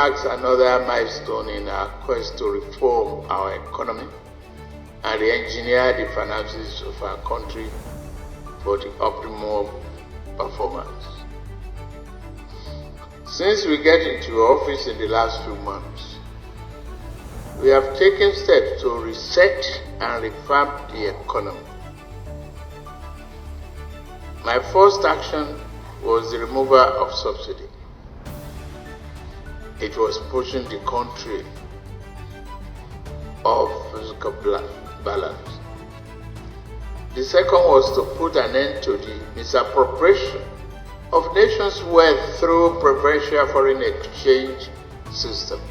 marks another milestone in our quest to reform our economy and re-engineer the finances of our country for the optimal performance. Since we get into office in the last few months, we have taken steps to reset and revamp the economy. My first action was the removal of subsidy. It was pushing the country off fiscal balance. The second was to put an end to the misappropriation of nations' wealth through preferential foreign exchange system.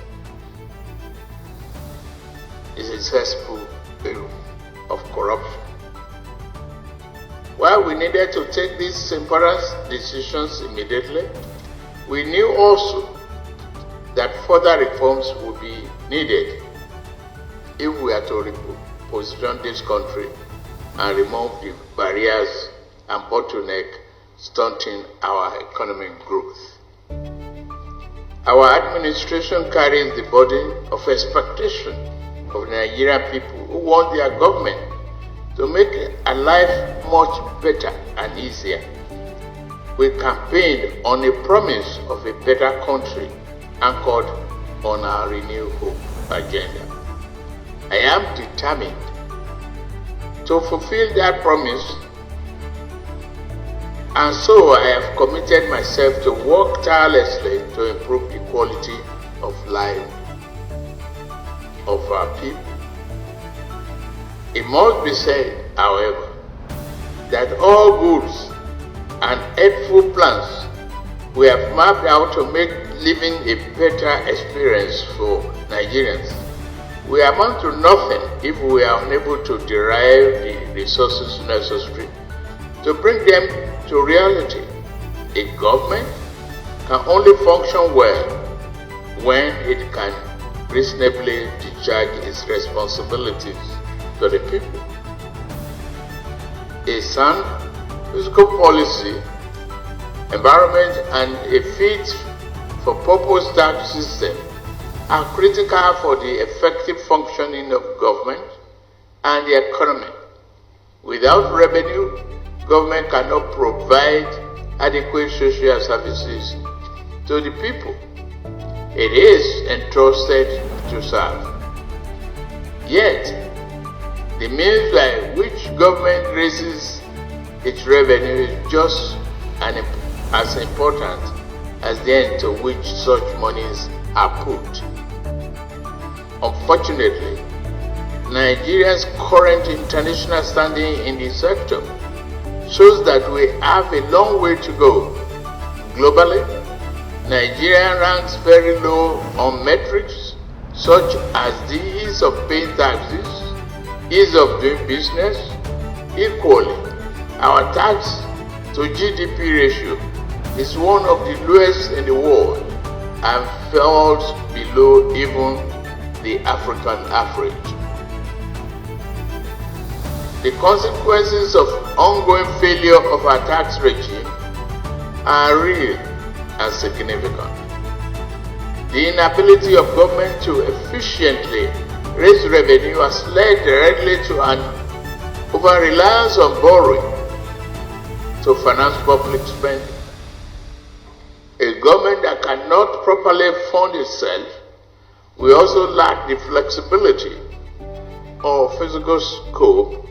It's a cesspool of corruption. While we needed to take these important decisions immediately, we knew also that further reforms would be needed if we are to reposition this country and remove the barriers and bottleneck stunting our economic growth. Our administration carries the burden of expectation of Nigerian people who want their government to make a life much better and easier. We campaigned on a promise of a better country anchored on our renewed hope agenda. I am determined to fulfill that promise, and so I have committed myself to work tirelessly to improve the quality of life of our people. It must be said, however, that all goods and helpful plans we have mapped out to make living a better experience for Nigerians will amount to nothing if we are unable to derive the resources necessary to bring them to reality. A government can only function well when it can reasonably discharge its responsibilities to the people. A sound fiscal policy, environment, and a fit-for-purpose tax system are critical for the effective functioning of government and the economy. Without revenue, government cannot provide adequate social services to the people it is entrusted to serve. Yet, the means by which government raises its revenue is just as important as the end to which such monies are put. Unfortunately, Nigeria's current international standing in the sector shows that we have a long way to go. Globally, Nigeria ranks very low on metrics such as the ease of paying taxes, ease of doing business. Equally, our tax to GDP ratio is one of the lowest in the world and falls below even the African average. The consequences of ongoing failure of our tax regime are real and significant. The inability of government to efficiently raise revenue has led directly to an over-reliance on borrowing to finance public spending. A government that cannot properly fund itself will also lack the flexibility or physical scope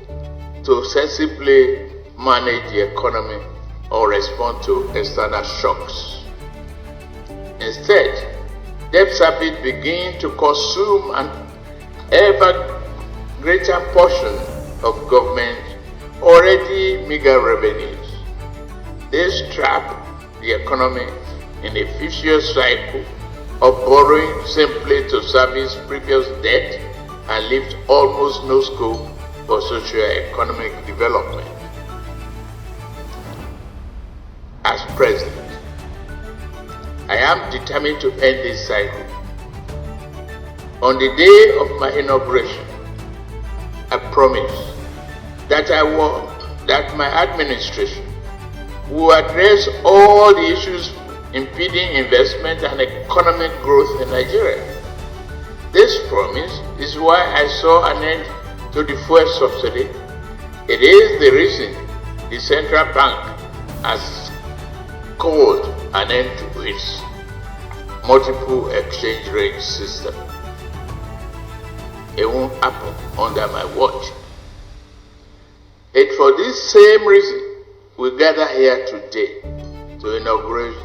to sensibly manage the economy or respond to external shocks. Instead, debt service begin to consume an ever greater portion of government already meager revenues. This trap the economy in a vicious cycle of borrowing simply to service previous debt and leaves almost no scope for socio-economic development. As President, I am determined to end this cycle. On the day of my inauguration, I promise that my administration will address all the issues impeding investment and economic growth in Nigeria. This promise is why I saw an end to the fuel subsidy. It is the reason the central bank has called an end to its multiple exchange rate system. It won't happen under my watch. It's for this same reason we gather here today to inaugurate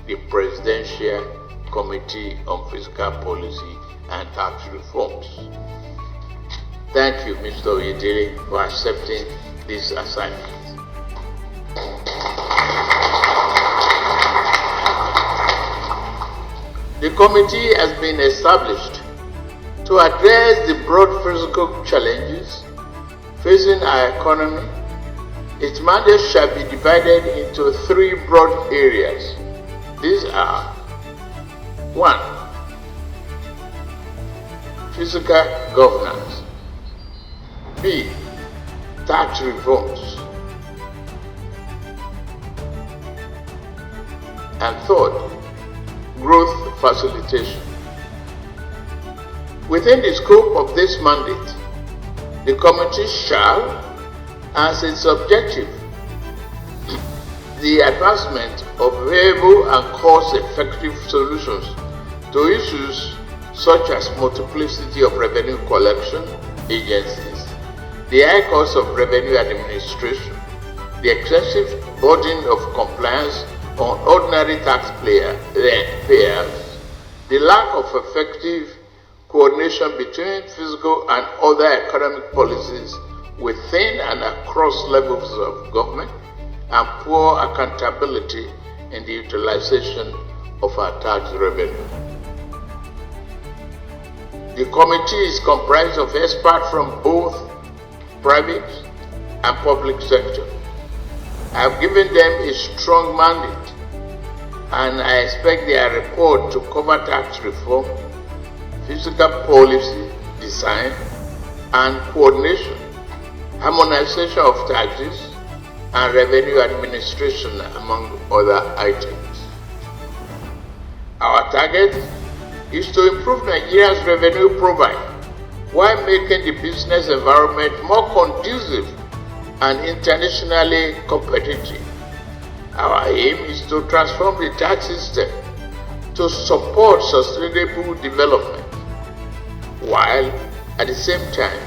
the Presidential Committee on Fiscal Policy and Tax Reforms. Thank you, Mr. Oyedele, for accepting this assignment. The committee has been established to address the broad physical challenges facing our economy. Its mandate shall be divided into three broad areas. These are: 1. Fiscal governance. B. Tax reforms. And 3rd, growth facilitation. Within the scope of this mandate, the committee shall, as its objective, the advancement of viable and cost-effective solutions to issues such as multiplicity of revenue collection agencies, the high cost of revenue administration, the excessive burden of compliance on ordinary taxpayers, the lack of effective coordination between fiscal and other economic policies within and across levels of government, and poor accountability in the utilization of our tax revenue. The committee is comprised of experts from both private and public sector. I have given them a strong mandate, and I expect their report to cover tax reform, fiscal policy design and coordination, harmonization of taxes, and revenue administration, among other items. Our target is to improve Nigeria's revenue profile while making the business environment more conducive and internationally competitive. Our aim is to transform the tax system to support sustainable development, while at the same time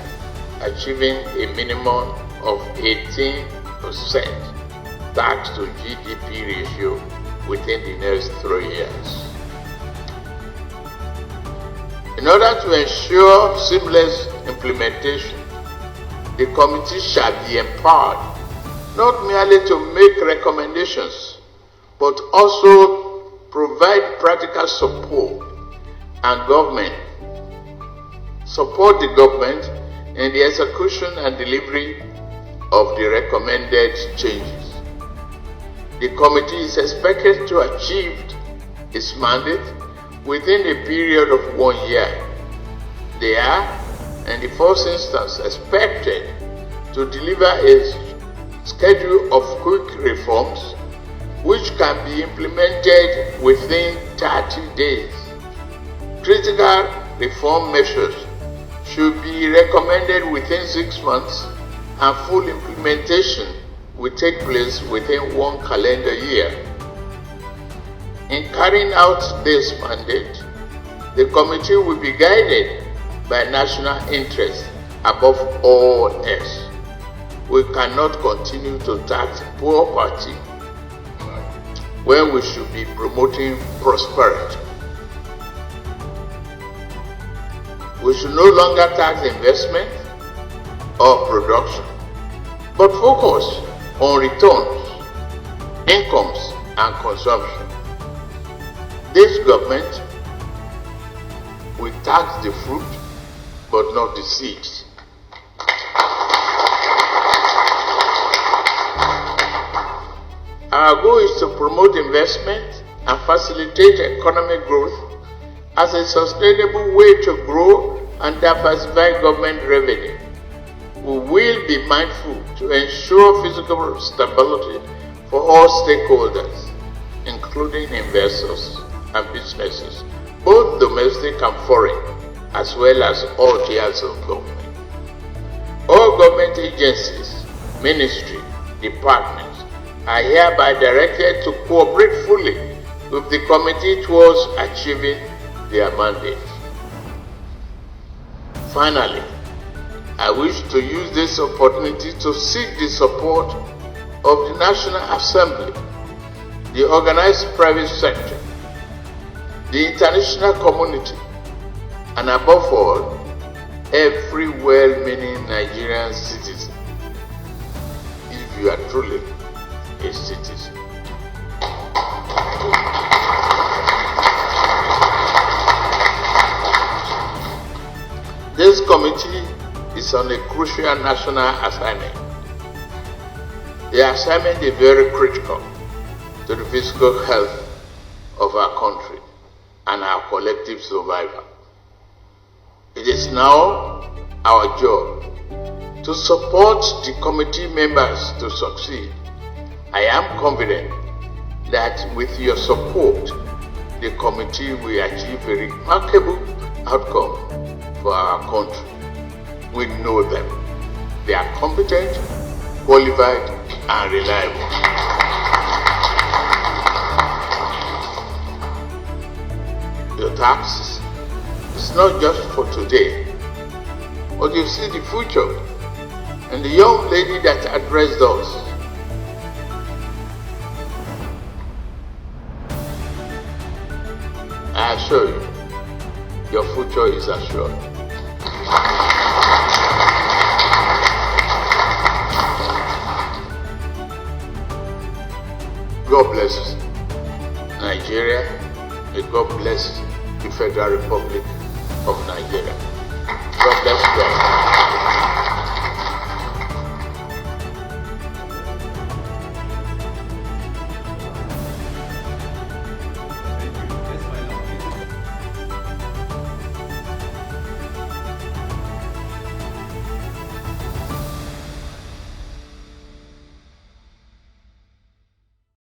achieving a minimum of 18% tax to GDP ratio within the next 3 years. In order to ensure seamless implementation, the committee shall be empowered not merely to make recommendations, but also provide practical support support the government in the execution and delivery of the recommended changes. The committee is expected to achieve its mandate within a period of 1 year. They are, in the first instance, expected to deliver a schedule of quick reforms which can be implemented within 30 days. Critical reform measures should be recommended within 6 months, and full implementation will take place within 1 calendar year. In carrying out this mandate, the committee will be guided by national interest above all else. We cannot continue to tax poverty when we should be promoting prosperity. We should no longer tax investment or production, but focus on returns, incomes, and consumption. This government will tax the fruit, but not the seeds. Our goal is to promote investment and facilitate economic growth as a sustainable way to grow and diversify government revenue. We will be mindful to ensure fiscal stability for all stakeholders, including including investors and businesses, both domestic and foreign, as well as all tiers of government. All government agencies, ministries, departments are hereby directed to cooperate fully with the committee towards achieving their mandate. Finally, I wish to use this opportunity to seek the support of the National Assembly, the organized private sector, the international community, and above all, every well-meaning Nigerian citizen, if you are truly a citizen. This committee is on a crucial national assignment. The assignment is very critical to the fiscal health of our country and our collective survival. It is now our job to support the committee members to succeed. I am confident that with your support, the committee will achieve a remarkable outcome for our country. We know them. They are competent, qualified, and reliable. Your tax is not just for today, but you see the future. And the young lady that addressed us, I assure you, your future is assured. God bless Nigeria. May God bless the Federal Republic of Nigeria. God bless you all.